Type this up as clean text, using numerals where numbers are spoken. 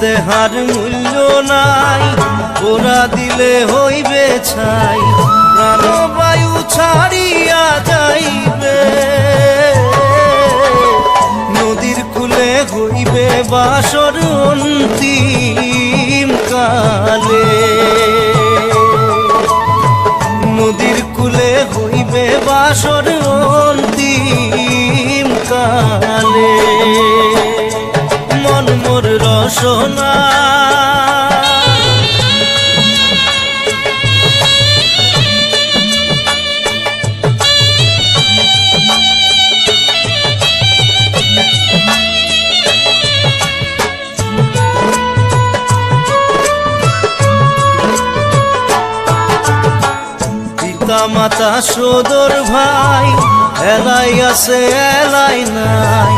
দেহার মূল্য নাই, ওরা দিলে হইবে ছাই, প্রাণবায়ু ছাড়িয়া যাইবে। নদীর কূলে হইবে বাসর অন্তিম কালে, নদীর কূলে হইবে বাসর অন্তিম কালে। মন মোর রসনা পিতা মাতা সদর ভাই, এলাই আছে এলাই নাই,